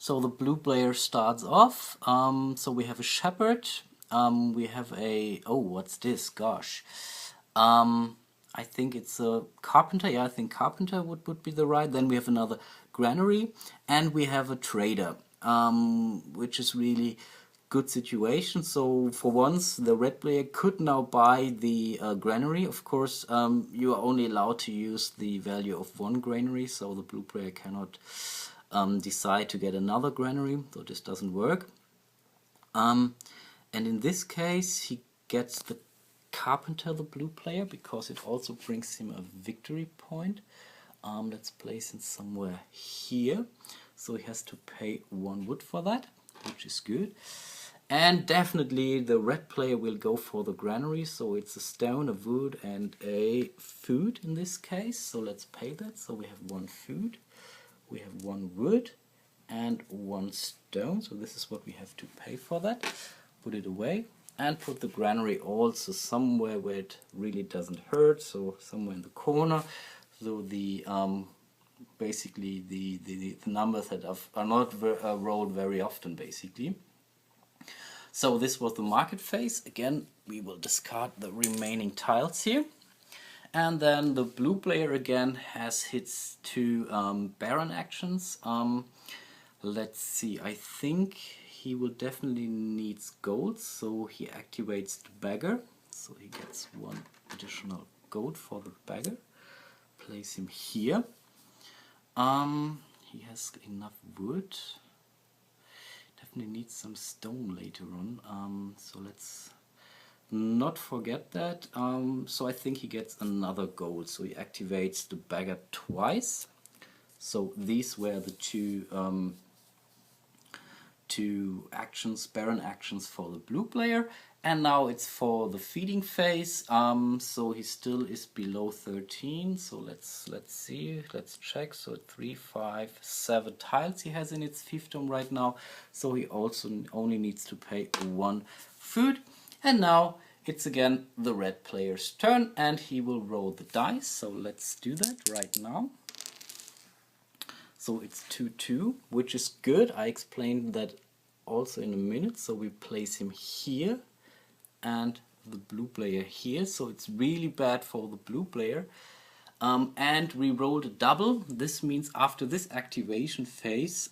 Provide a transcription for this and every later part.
So the blue player starts off. So we have a shepherd. We have a, oh, what's this? Gosh. I think it's a carpenter. Yeah, I think carpenter would be the right. Then we have another granary, and we have a trader, which is really good situation. So for once, the red player could now buy the granary. Of course, you are only allowed to use the value of one granary, so the blue player cannot decide to get another granary, so this doesn't work. And in this case, he gets the carpenter, the blue player, because it also brings him a victory point. Let's place it somewhere here. So he has to pay 1 wood for that, which is good. And definitely the red player will go for the granary, so it's a stone, a wood, and a food in this case. So let's pay that. So we have 1 food, we have 1 wood, and 1 stone. So this is what we have to pay for that. Put it away and put the granary also somewhere where it really doesn't hurt. So somewhere in the corner. So the basically the numbers that are not rolled very often basically. So this was the market phase. Again, we will discard the remaining tiles here. And then the blue player again has his 2 Baron actions. Let's see, I think he will definitely need gold, so he activates the beggar. So he gets 1 additional gold for the beggar. Place him here. He has enough wood. Definitely needs some stone later on. So let's not forget that. So I think he gets another gold. So he activates the beggar twice. So these were the 2 actions, Baron actions for the blue player, and now it's for the feeding phase. So he still is below 13. So let's see, let's check. So 3, 5, 7 tiles he has in its fiefdom right now. So he also only needs to pay 1 food. And now it's again the red player's turn, and he will roll the dice. So let's do that right now. So it's 2-2, which is good. I explained that also in a minute. So we place him here and the blue player here. So it's really bad for the blue player. And we rolled a double. This means after this activation phase,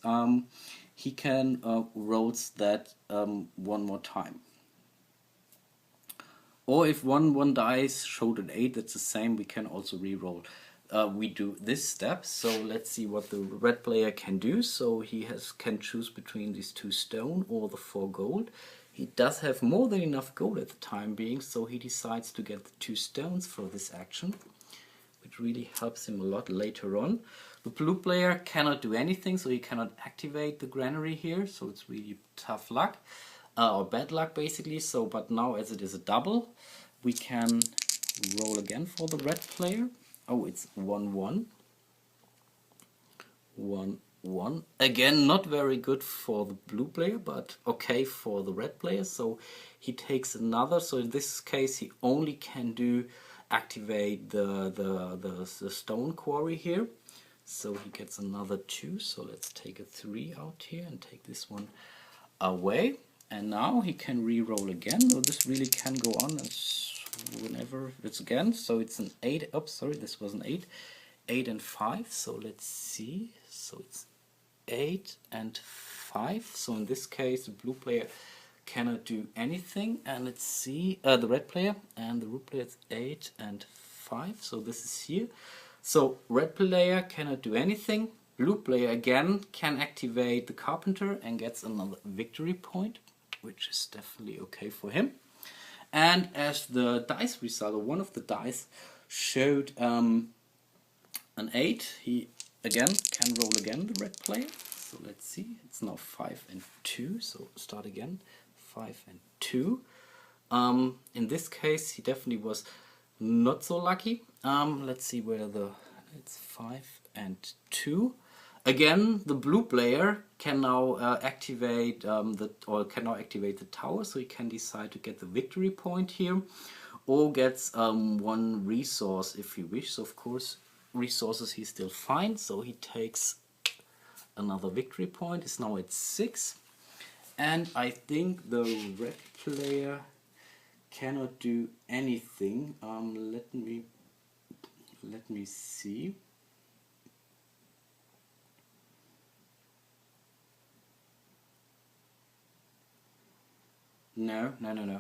he can roll that 1 more time. Or if one dice showed an 8, that's the same, we can also re-roll. We do this step, so let's see what the red player can do. So he can choose between these 2 stone or the 4 gold. He does have more than enough gold at the time being, so he decides to get the 2 stones for this action, which really helps him a lot later on. The blue player cannot do anything, so he cannot activate the granary here, so it's really tough luck, or bad luck basically. So, but now as it is a double, we can roll again for the red player. Oh, it's 1-1. 1-1. Again, not very good for the blue player, but okay for the red player. So he takes another. So in this case, he only can do activate the stone quarry here. So he gets another 2. So let's take a 3 out here and take this one away. And now he can re-roll again. So this really can go on whenever it's again. So it's an 8. Oops, sorry, this was an 8. 8 and 5. So let's see. So it's 8 and 5. So in this case, the blue player cannot do anything. And let's see, the red player and the blue player is 8 and 5. So this is here. So red player cannot do anything. Blue player again can activate the carpenter and gets another victory point, which is definitely okay for him. And as the dice result, or one of the dice showed an 8, he again can roll again, the red player. So let's see, it's now 5 and 2, so start again, 5 and 2. In this case, he definitely was not so lucky. Let's see where it's 5 and 2. Again, the blue player can now activate the tower, so he can decide to get the victory point here, or gets 1 resource if he wishes. So of course, resources he's still fine, so he takes another victory point, is now at 6. And I think the red player cannot do anything. Let me see. No.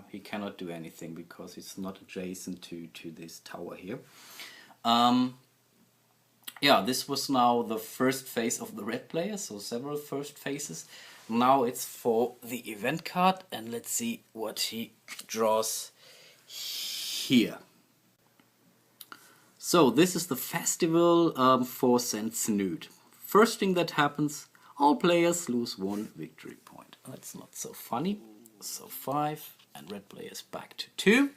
He cannot do anything because it's not adjacent to this tower here. Yeah, this was now the first phase of the red player, so several first phases. Now it's for the event card, and let's see what he draws here. So this is the festival for St. Snood. First thing that happens, all players lose 1 victory point. That's not so funny. So 5, and red player is back to 2.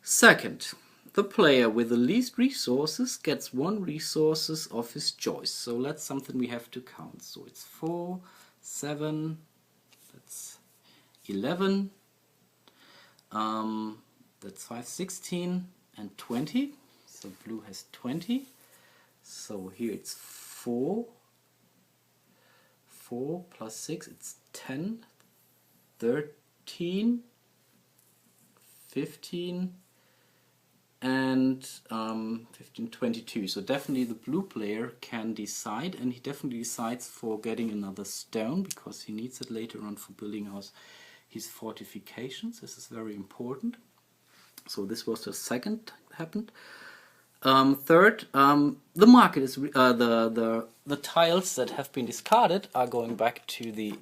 Second, the player with the least resources gets 1 resources of his choice. So that's something we have to count. So it's 4, 7, that's 11, that's 5, 16, and 20. So blue has 20. So here it's 4 plus 6, it's 10, 13, 15, and 15, 22. So definitely the blue player can decide, and he definitely decides for getting another stone because he needs it later on for building out his fortifications. This is very important. So this was the second happened. Third, the market is the tiles that have been discarded are going back to the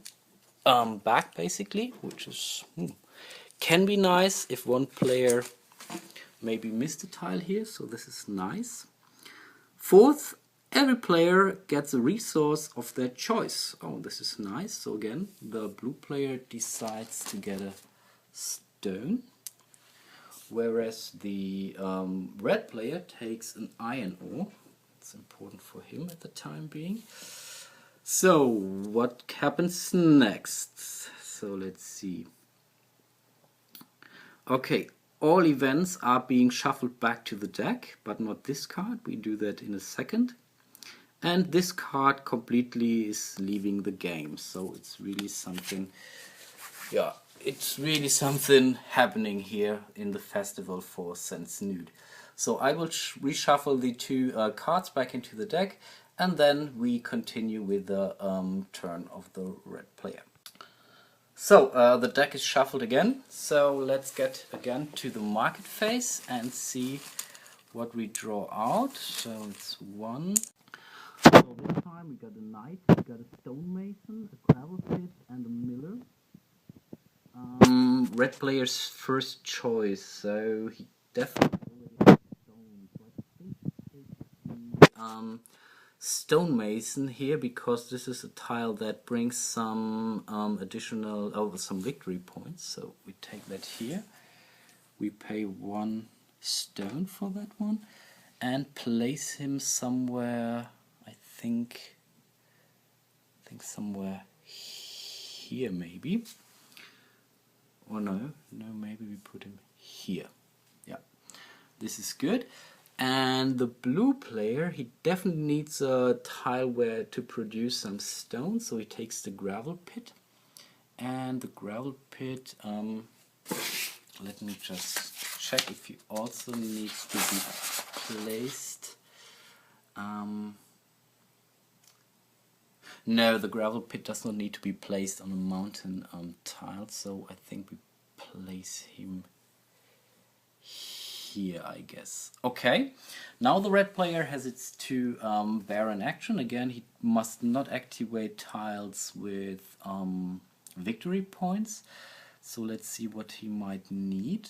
back basically, which is can be nice if one player maybe missed a tile here, so this is nice. Fourth, every player gets a resource of their choice. Oh, this is nice. So again, the blue player decides to get a stone, whereas the red player takes an iron ore. It's important for him at the time being. So what happens next? So let's see. Okay, all events are being shuffled back to the deck, but not this card. We do that in a second. And this card completely is leaving the game. So it's really something, yeah, it's really something happening here in the festival for St. Snood. So I will reshuffle the 2 cards back into the deck, and then we continue with the turn of the red player. So the deck is shuffled again, so let's get again to the market phase and see what we draw out. So it's 1. So this time we got a knight, we got a stonemason, a gravel pit, and a miller. Red player's first choice, so he definitely already has stone. So I think he takes the stonemason here because this is a tile that brings some additional, some victory points. So we take that here. We pay 1 stone for that one and place him somewhere. I think somewhere here maybe. Or no, maybe we put him here. Yeah, this is good. And the blue player, he definitely needs a tile where to produce some stone, so he takes the gravel pit. And the gravel pit, let me just check if he also needs to be placed. No, the gravel pit does not need to be placed on a mountain tile, so I think we place him here, I guess. Okay, now the red player has its 2 barren action. Again, he must not activate tiles with victory points. So let's see what he might need.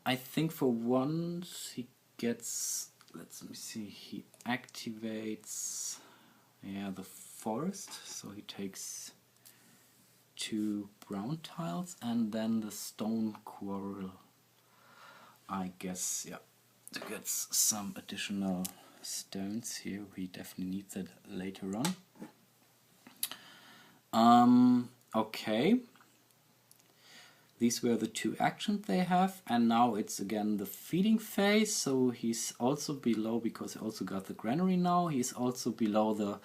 I think for once he gets, let me see, he activates the forest, so he takes 2 brown tiles and then the stone quarrel, I guess, yeah, to get some additional stones here. We definitely need that later on. Okay, These were the two actions they have, and now it's again the feeding phase. So he's also below, because he also got the granary now. He's also below the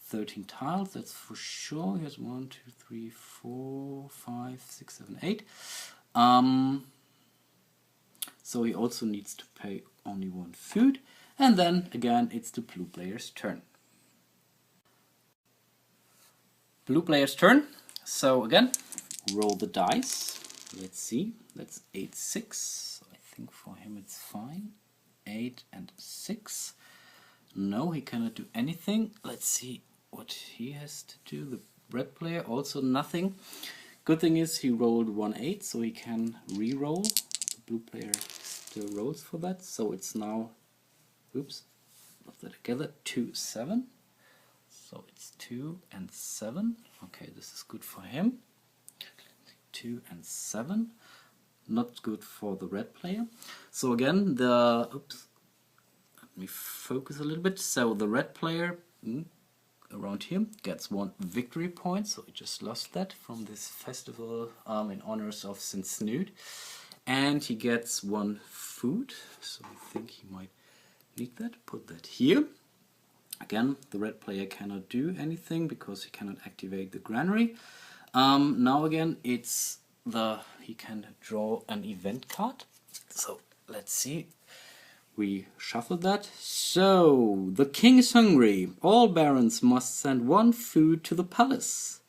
13 tiles, that's for sure. He has 1, 2, 3, 4, 5, 6, 7, 8. So he also needs to pay only one food. And then again, it's the blue player's turn. Blue player's turn. So again, roll the dice. Let's see. That's 8, 6. I think for him it's fine. 8 and 6. No, he cannot do anything. Let's see what he has to do. The red player also nothing. Good thing is he rolled 1, 8, so he can re-roll. The blue player still rolls for that. So it's now, oops, put that together, 2, 7. So it's 2 and 7. Okay, this is good for him. 2 and 7. Not good for the red player. So again, the, oops, let me focus a little bit. So the red player around here gets 1 victory point. So he just lost that from this festival in honors of St. Snood. And he gets 1 food. So I think he might need that. Put that here. Again, the red player cannot do anything because he cannot activate the granary. Now again, it's he can draw an event card. So let's see. We shuffle that. So the king is hungry. All barons must send 1 food to the palace.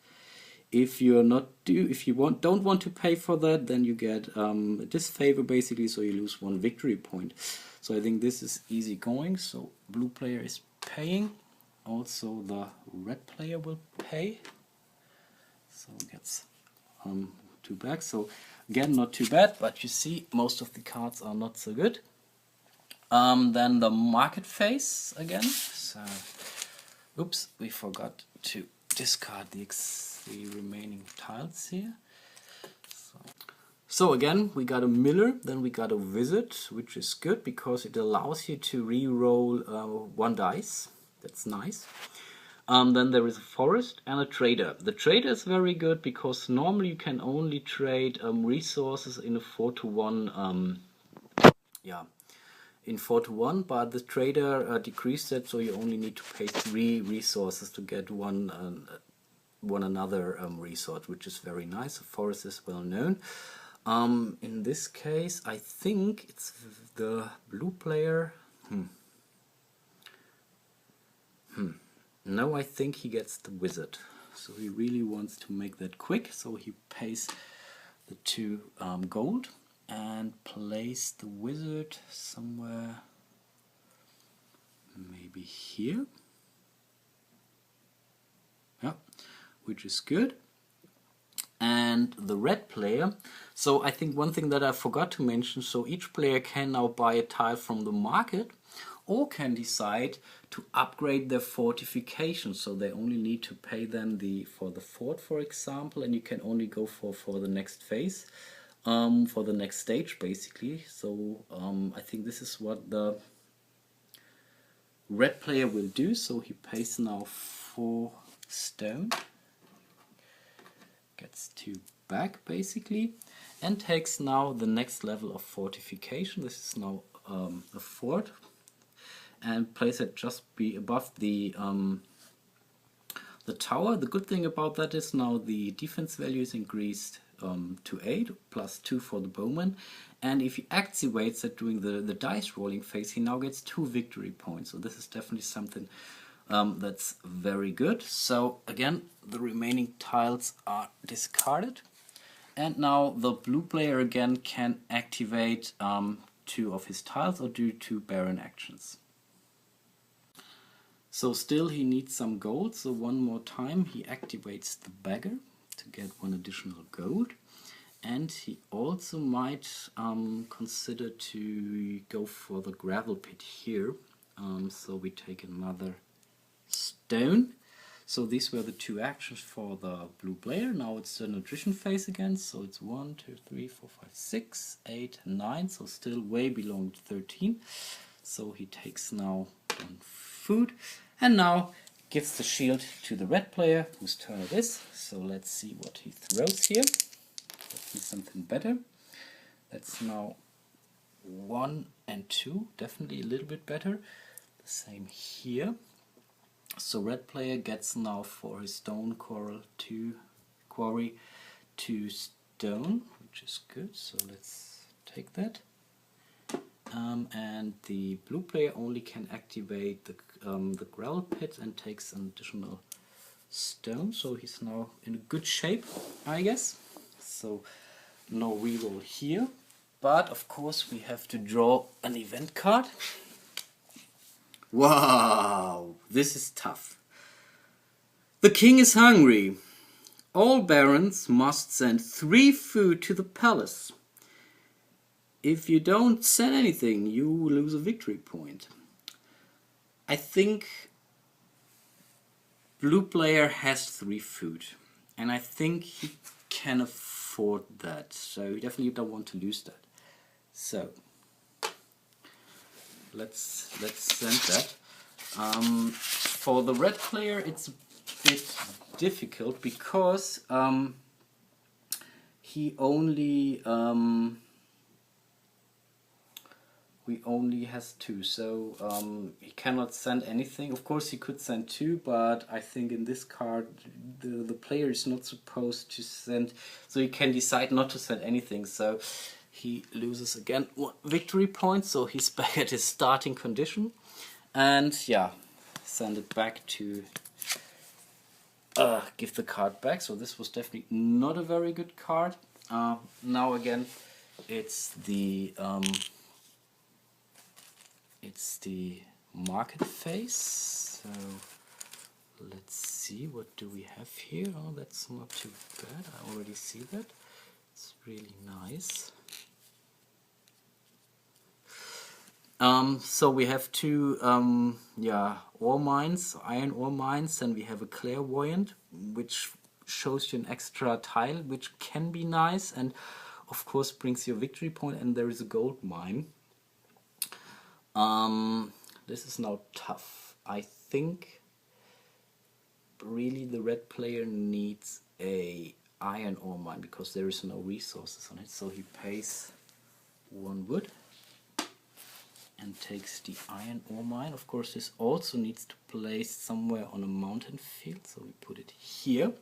If you're not don't want to pay for that, then you get a disfavor basically. So you lose 1 victory point. So I think this is easy going. So blue player is paying. Also the red player will pay. So gets 2 back. So again, not too bad, but you see most of the cards are not so good. Then the market phase again. So, oops, we forgot to discard the remaining tiles here. So again, we got a miller, then we got a wizard, which is good because it allows you to re-roll 1 dice. That's nice. Then there is a forest and a trader. The trader is very good because normally you can only trade resources in a 4-to-1. In 4-to-1, but the trader decreased it, so you only need to pay 3 resources to get one another resource, which is very nice. The forest is well known. In this case, I think it's the blue player. No, I think he gets the wizard. So he really wants to make that quick, so he pays the 2 gold and place the wizard somewhere, maybe here. Yeah, which is good. And the red player, so I think one thing that I forgot to mention, so each player can now buy a tile from the market or can decide to upgrade their fortification. So they only need to pay then for the fort, for example, and you can only go for the next phase, for the next stage basically. So I think this is what the red player will do. So he pays now 4 stone, gets 2 back basically, and takes now the next level of fortification. This is now a fort, and place it just above the tower. The good thing about that is now the defense value is increased to 8 plus 2 for the bowman, and if he activates it during the dice rolling phase, he now gets 2 victory points. So this is definitely something that's very good. So again, the remaining tiles are discarded, and now the blue player again can activate 2 of his tiles or do 2 baron actions. So still he needs some gold, so one more time he activates the beggar to get 1 additional gold, and he also might consider to go for the gravel pit here. So we take another stone. So these were the 2 actions for the blue player. Now it's the nutrition phase again, so it's 1, 2, 3, 4, 5, 6, 8, 9, so still way below 13. So he takes now 1 food, and now gives the shield to the red player, whose turn it is. So let's see what he throws here. The definitely something better. That's now 1 and 2, definitely a little bit better. The same here. So red player gets now for his stone quarry 2 stone, which is good. So let's take that. And the blue player only can activate the gravel pit and takes an additional stone. So he's now in a good shape, I guess. So no reroll here. But of course we have to draw an event card. Wow, this is tough. The king is hungry. All barons must send 3 food to the palace. If you don't send anything, you lose a victory point. I think blue player has 3 food, and I think he can afford that. So you definitely don't want to lose that. So let's send that. For the red player, it's a bit difficult because he only has 2, so he cannot send anything. Of course he could send 2, but I think in this card the player is not supposed to send, so he can decide not to send anything, so he loses again 1 victory point, so he's back at his starting condition. And yeah, send it back to give the card back. So this was definitely not a very good card. Now again it's the market phase. So let's see, what do we have here? Oh, that's not too bad. I already see that. It's really nice. So we have 2 ore mines, iron ore mines, and we have a clairvoyant, which shows you an extra tile, which can be nice and of course brings you a victory point, and there is a gold mine. This is now tough. I think really the red player needs a iron ore mine because there is no resources on it, so he pays 1 wood and takes the iron ore mine. Of course this also needs to place somewhere on a mountain field, so we put it here.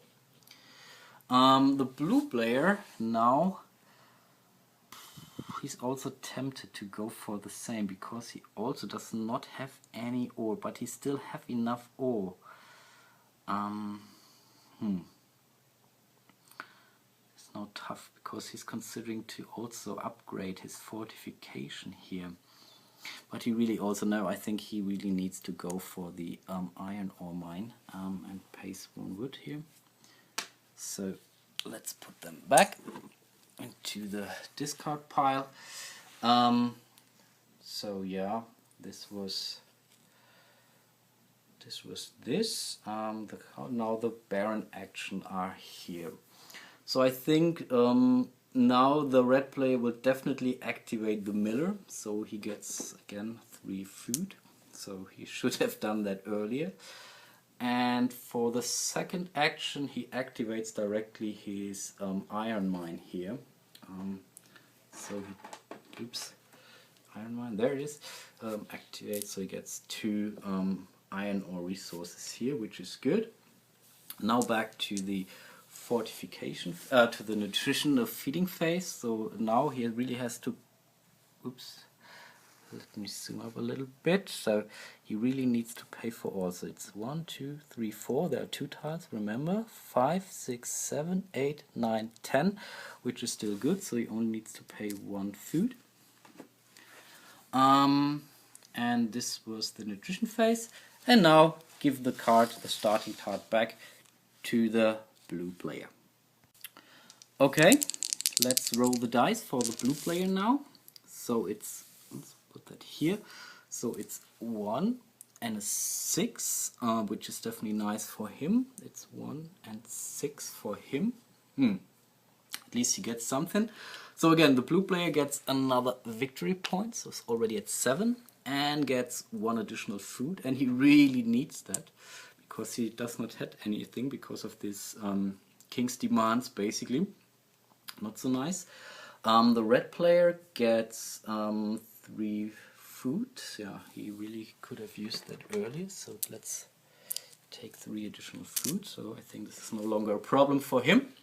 The blue player now, he's also tempted to go for the same because he also does not have any ore, but he still have enough ore. It's now tough because he's considering to also upgrade his fortification here. But he really also I think he really needs to go for the iron ore mine and pays 1 wood here. So let's put them back into the discard pile. So yeah, this was this. Now the Baron action are here. So I think now the red player will definitely activate the miller, so he gets again 3 food. So he should have done that earlier. And for the second action, he activates directly his iron mine here. So he, iron mine, there it is. Activates, so he gets 2 iron ore resources here, which is good. Now back to the fortification, to the nutrition of feeding phase. So now he really has to, let me zoom up a little bit. So he really needs to pay for all. So it's 1, 2, 3, 4. There are 2 tiles, remember. 5, 6, 7, 8, 9, 10, which is still good. So he only needs to pay 1 food. And this was the nutrition phase. And now give the starting card back to the blue player. Okay, let's roll the dice for the blue player now. So it's, let's put that here. So it's 1 and a 6, which is definitely nice for him. It's 1 and 6 for him. At least he gets something. So again, the blue player gets another victory point, so it's already at 7, and gets 1 additional food, and he really needs that because he does not have anything because of this king's demands, basically. not so nice. The red player gets 3 food. Yeah, he really could have used that earlier, so let's take 3 additional food. So I think this is no longer a problem for him.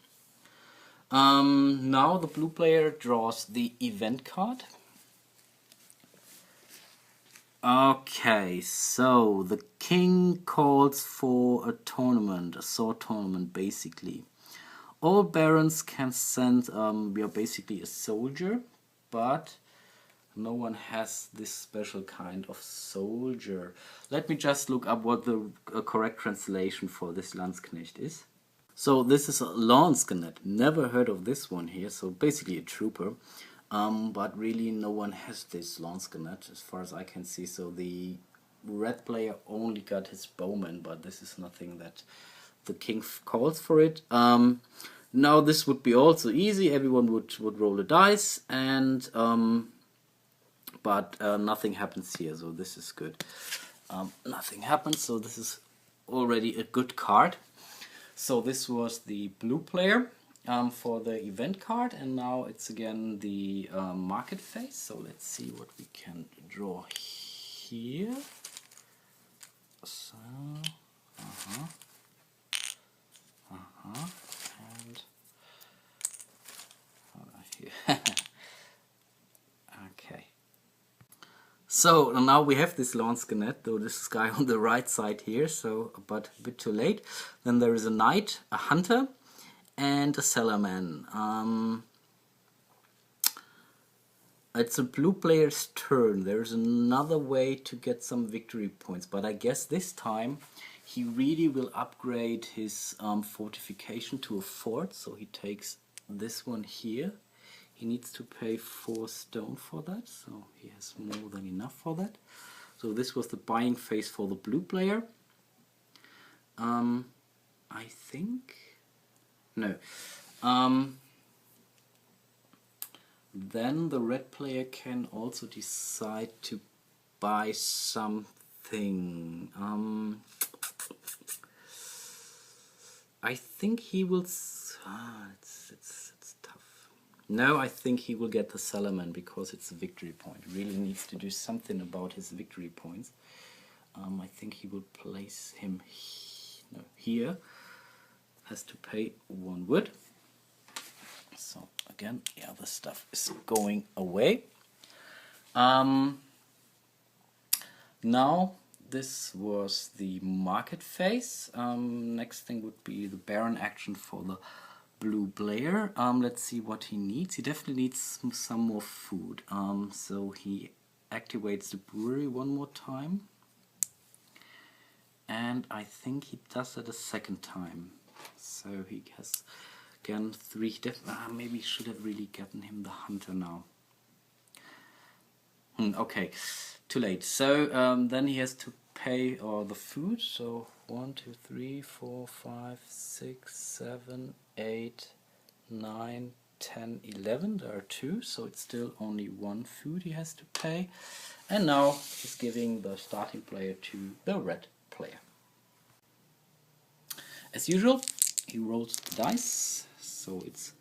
Now the blue player draws the event card. Okay, so the king calls for a tournament, a sword tournament basically. All barons can send, basically a soldier, but no one has this special kind of soldier. Let me just look up what the correct translation for this Landsknecht is. So this is a Landsknecht. Never heard of this one here. So basically a trooper. But really no one has this Landsknecht as far as I can see. So the red player only got his bowman, but this is nothing that the king calls for it. Now this would be also easy. Everyone would roll a dice, and but nothing happens here, so this is good. Nothing happens, so this is already a good card. So this was the blue player for the event card, and now it's again the market phase. So let's see what we can draw here. So, and here. Okay. So now we have this Landsknecht, though this is guy on the right side here, so but a bit too late. Then there is a knight, a hunter, and a cellarman. It's a blue player's turn. There's another way to get some victory points, but I guess this time he really will upgrade his fortification to a fort, so he takes this one here. He needs to pay 4 stone for that, so he has more than enough for that. So this was the buying phase for the blue player. I think... no. Then the red player can also decide to buy something. I think he will... it's tough. No, I think he will get the Salaman because it's a victory point. He really needs to do something about his victory points. I think he will place him here. Has to pay 1 wood. So again, the other stuff is going away. Now this was the market phase. Next thing would be the Baron action for the blue player. Let's see what he needs. He definitely needs some more food. So he activates the brewery one more time. And I think he does it a second time. So he has again 3 maybe should have really gotten him the hunter now. Okay, too late. So then he has to pay the food. So 1, 2, 3, 4, 5, 6, 7, 8, 9, 10, 11. There are 2, so it's still only 1 food he has to pay. And now he's giving the starting player to the red player. As usual, he rolls the dice. So it's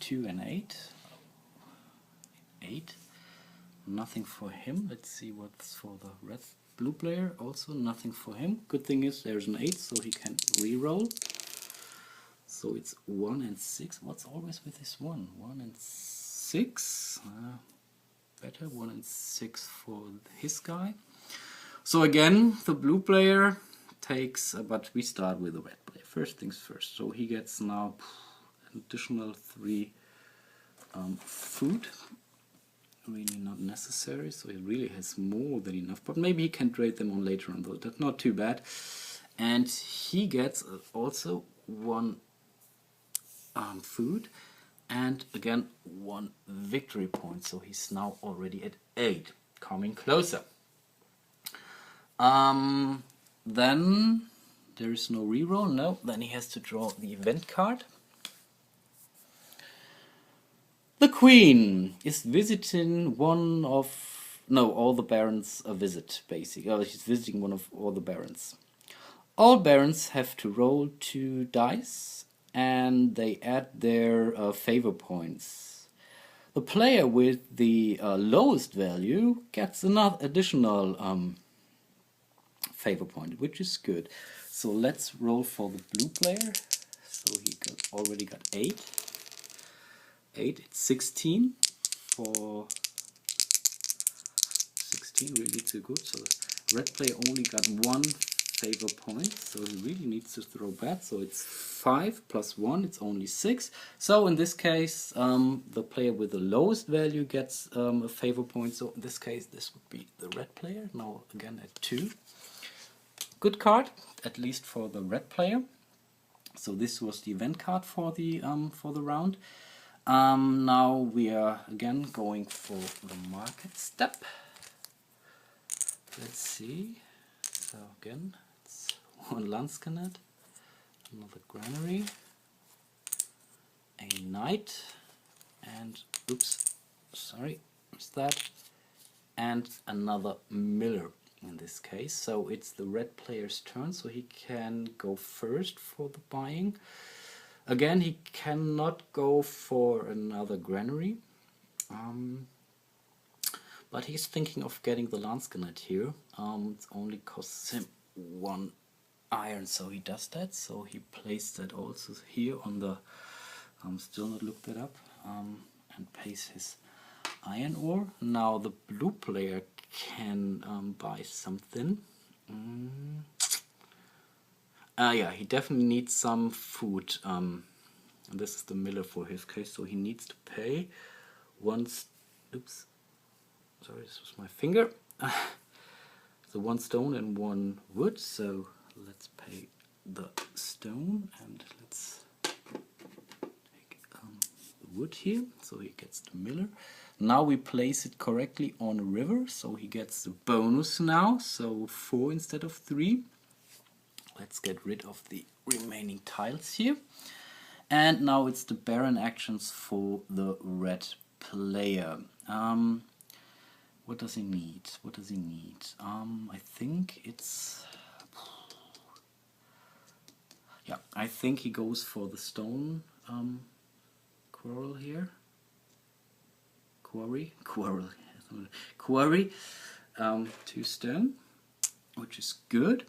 2 and 8. 8. Nothing for him. Let's see what's for the blue player. Also nothing for him. Good thing is there's an 8, so he can re-roll. So it's 1 and 6. What's always with this 1? 1 and 6. Better 1 and 6 for his guy. So again, the blue player takes, but we start with the red player. First things first. So he gets now an additional 3 food. Really not necessary, so he really has more than enough, but maybe he can trade them on later on, though that's not too bad. And he gets also 1 food and again 1 victory point, so he's now already at 8, coming closer. Then there is no reroll. No, then he has to draw the event card. The Queen is visiting one of... no, all the barons a visit, basically. She's visiting one of all the barons. All barons have to roll 2 dice, and they add their favor points. The player with the lowest value gets another additional favor point, which is good. So let's roll for the blue player. So he already got 8. 8, it's 16 for 16, really too good. So red player only got 1 favor point, so he really needs to throw bad. So it's 5 plus 1, it's only 6. So in this case, the player with the lowest value gets a favor point. So in this case, this would be the red player. Now again at 2. Good card, at least for the red player. So this was the event card for the round. Now we are again going for the market step. Let's see. So again, it's 1 Landscanet, another granary, a knight, and oops, sorry, missed that, and another miller in this case. So it's the red player's turn, so he can go first for the buying. Again, he cannot go for another granary, but he's thinking of getting the Landscanet here. It only costs him 1 iron, so he does that. So he placed that also here on the, still not looked that up, and pays his iron ore. Now the blue player can buy something. Yeah, he definitely needs some food. And this is the miller for his case, so he needs to pay once. Oops, sorry, this was my finger. So 1 stone and 1 wood. So let's pay the stone and let's take the wood here. So he gets the miller. Now we place it correctly on a river, so he gets the bonus now. So 4 instead of 3. Let's get rid of the remaining tiles here. And now it's the Baron actions for the red player. What does he need? What does he need? I think it's... Yeah, I think he goes for the stone quarrel here. Quarry? 2 stone, which is good.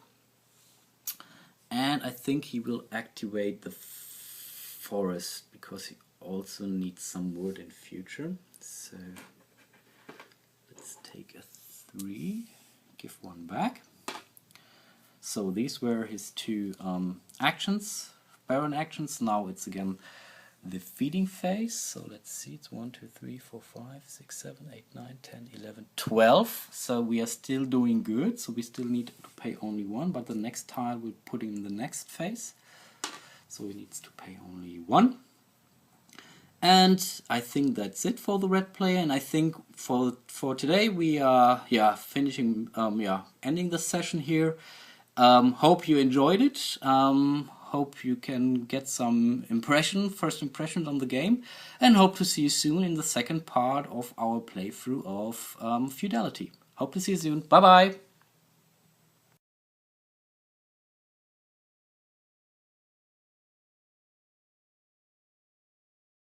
And I think he will activate the forest because he also needs some wood in future. So let's take a 3, give 1 back. So these were his 2 actions, Baron actions. Now it's again the feeding phase. So let's see, it's 1, 2, 3, 4, 5, 6, 7, 8, 9, 10, 11, 12. So we are still doing good. So we still need to pay only 1, but the next tile we'll put in the next phase. So he needs to pay only 1. And I think that's it for the red player. And I think for today we are finishing ending the session here. Hope you enjoyed it. Hope you can get some first impressions on the game, and hope to see you soon in the second part of our playthrough of Feudality. Hope to see you soon. Bye bye.